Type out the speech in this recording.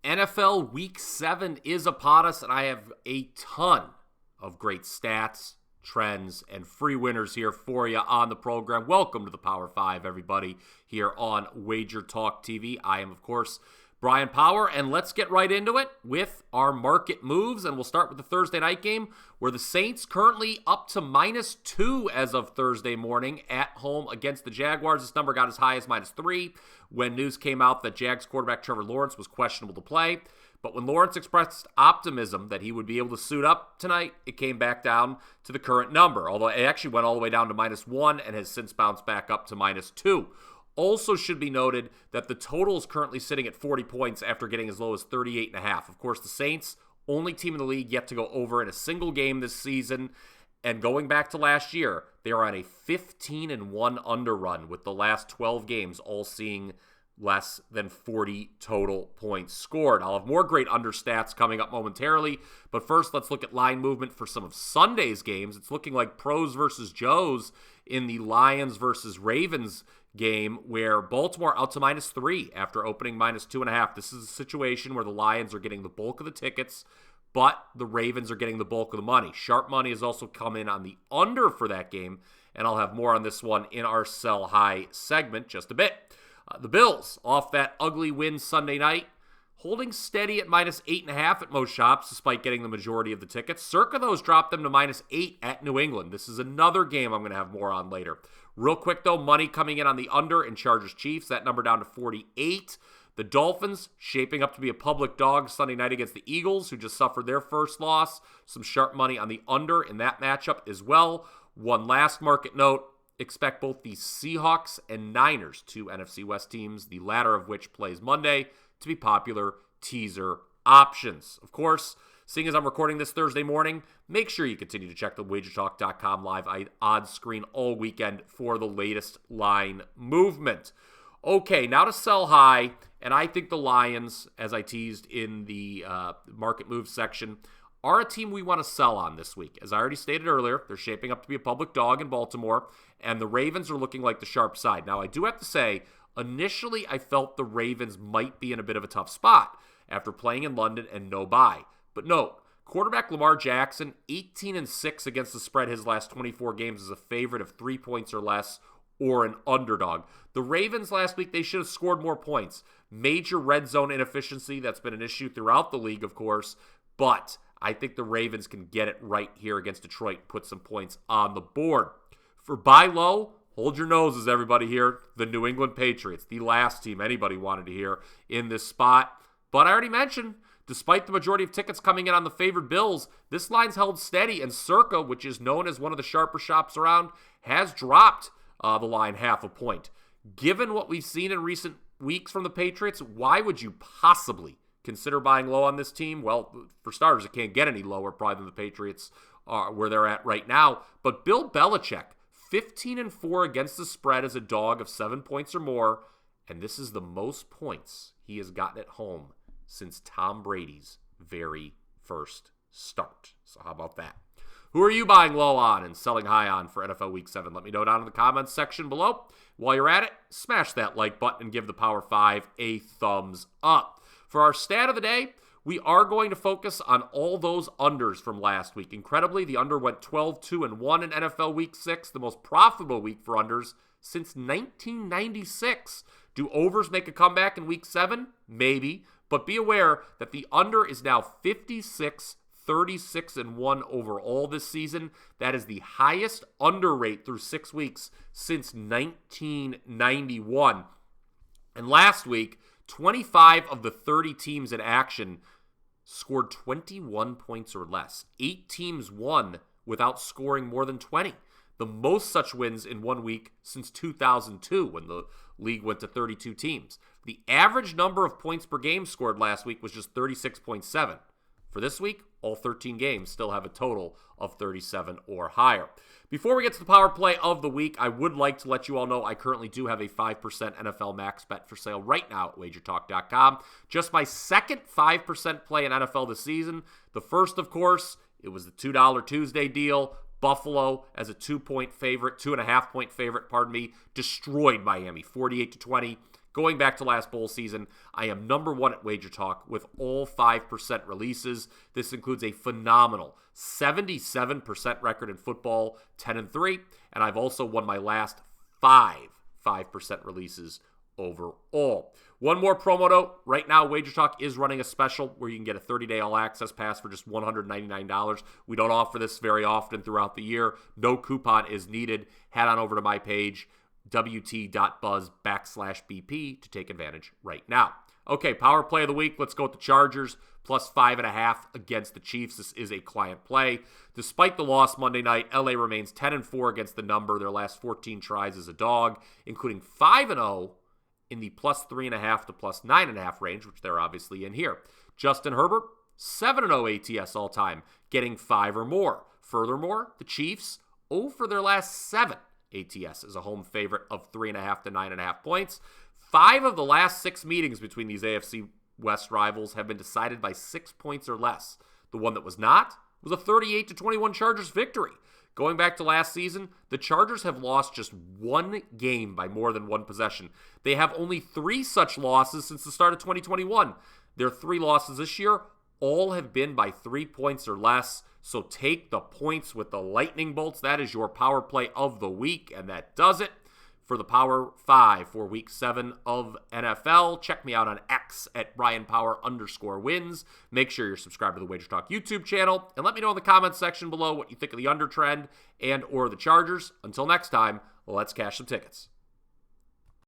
NFL Week 7 is upon us, and I have a ton of great stats, trends, and free winners here for you on the program. Welcome to the Power 5, everybody, here on WagerTalk TV. I am, of course, Bryan Power, and let's get right into it with our market moves, and we'll start with the Thursday night game, where the Saints currently up to -2 as of Thursday morning at home against the Jaguars. This number got as high as -3 when news came out that Jags quarterback Trevor Lawrence was questionable to play. But when Lawrence expressed optimism that he would be able to suit up tonight, it came back down to the current number, although it actually went all the way down to -1 and has since bounced back up to -2. Also should be noted that the total is currently sitting at 40 points after getting as low as 38.5. Of course, the Saints, only team in the league yet to go over in a single game this season. And going back to last year, they are on a 15-1 underrun with the last 12 games all seeing less than 40 total points scored. I'll have more great under stats coming up momentarily, but first let's look at line movement for some of Sunday's games. It's looking like pros versus Joes in the Lions versus Ravens game, where Baltimore out to -3 after opening -2.5. This is a situation where the Lions are getting the bulk of the tickets, but the Ravens are getting the bulk of the money. Sharp money has also come in on the under for that game, and I'll have more on this one in our sell high segment just a bit. The Bills, off that ugly win Sunday night, holding steady at -8.5 at most shops, despite getting the majority of the tickets. Circa those dropped them to -8 at New England. This is another game I'm going to have more on later. Real quick, though, money coming in on the under in Chargers-Chiefs. That number down to 48. The Dolphins shaping up to be a public dog Sunday night against the Eagles, who just suffered their first loss. Some sharp money on the under in that matchup as well. One last market note. Expect both the Seahawks and Niners, two NFC West teams, the latter of which plays Monday, to be popular teaser options. Of course, seeing as I'm recording this Thursday morning, make sure you continue to check the WagerTalk.com live odds screen all weekend for the latest line movement. Okay, now to sell high, and I think the Lions, as I teased in the market moves section, are a team we want to sell on this week. As I already stated earlier, they're shaping up to be a public dog in Baltimore, and the Ravens are looking like the sharp side. Now, I do have to say, initially I felt the Ravens might be in a bit of a tough spot after playing in London and no bye. But no, quarterback Lamar Jackson, 18-6 against the spread his last 24 games as a favorite of 3 points or less, or an underdog. The Ravens last week, they should have scored more points. Major red zone inefficiency, that's been an issue throughout the league, of course, but I think the Ravens can get it right here against Detroit and put some points on the board. For buy low, hold your noses, everybody here. The New England Patriots, the last team anybody wanted to hear in this spot. But I already mentioned, despite the majority of tickets coming in on the favored Bills, this line's held steady, and Circa, which is known as one of the sharper shops around, has dropped the line half a point. Given what we've seen in recent weeks from the Patriots, why would you possibly consider buying low on this team? Well, for starters, it can't get any lower probably than the Patriots are where they're at right now. But Bill Belichick, 15-4 against the spread as a dog of 7 points or more, and this is the most points he has gotten at home since Tom Brady's very first start. So how about that? Who are you buying low on and selling high on for NFL Week 7? Let me know down in the comments section below. While you're at it, smash that like button and give the Power 5 a thumbs up. For our stat of the day, we are going to focus on all those unders from last week. Incredibly, the under went 12-2-1 in NFL Week 6, the most profitable week for unders since 1996. Do overs make a comeback in Week 7? Maybe, but be aware that the under is now 56-36-1 overall this season. That is the highest under rate through 6 weeks since 1991. And last week, 25 of the 30 teams in action scored 21 points or less. 8 teams won without scoring more than 20. The most such wins in 1 week since 2002 when the league went to 32 teams. The average number of points per game scored last week was just 36.7. For this week, all 13 games still have a total of 37 or higher. Before we get to the power play of the week, I would like to let you all know I currently do have a 5% NFL max bet for sale right now at WagerTalk.com. Just my second 5% play in NFL this season. The first, of course, it was the $2 Tuesday deal. Buffalo as a 2.5 point favorite, destroyed Miami, 48-20. Going back to last bowl season, I am number one at WagerTalk with all 5% releases. This includes a phenomenal 77% record in football, 10-3, and I've also won my last 5% releases overall. One more promo note. Right now, WagerTalk is running a special where you can get a 30-day all-access pass for just $199. We don't offer this very often throughout the year. No coupon is needed. Head on over to my page, wt.buzz/BP, to take advantage right now. Okay, power play of the week. Let's go with the Chargers, plus 5.5 against the Chiefs. This is a client play. Despite the loss Monday night, LA remains 10-4 against the number. Their last 14 tries as a dog, including 5-0 in the plus 3.5 to plus 9.5 range, which they're obviously in here. Justin Herbert, 7-0 ATS all time, getting 5 or more. Furthermore, the Chiefs, 0 for their last 7 ATS as a home favorite of 3.5 to 9.5 points. 5 of the last 6 meetings between these AFC West rivals have been decided by 6 points or less. The one that was not was a 38-21 Chargers victory. Going back to last season, the Chargers have lost just 1 game by more than 1 possession. They have only 3 such losses since the start of 2021. Their 3 losses this year all have been by 3 points or less. So take the points with the lightning bolts. That is your power play of the week, and that does it for the Power 5 for Week 7 of NFL. Check me out on X at Bryan Power _wins. Make sure you're subscribed to the WagerTalk YouTube channel, and let me know in the comments section below what you think of the under trend and or the Chargers. Until next time, let's cash some tickets.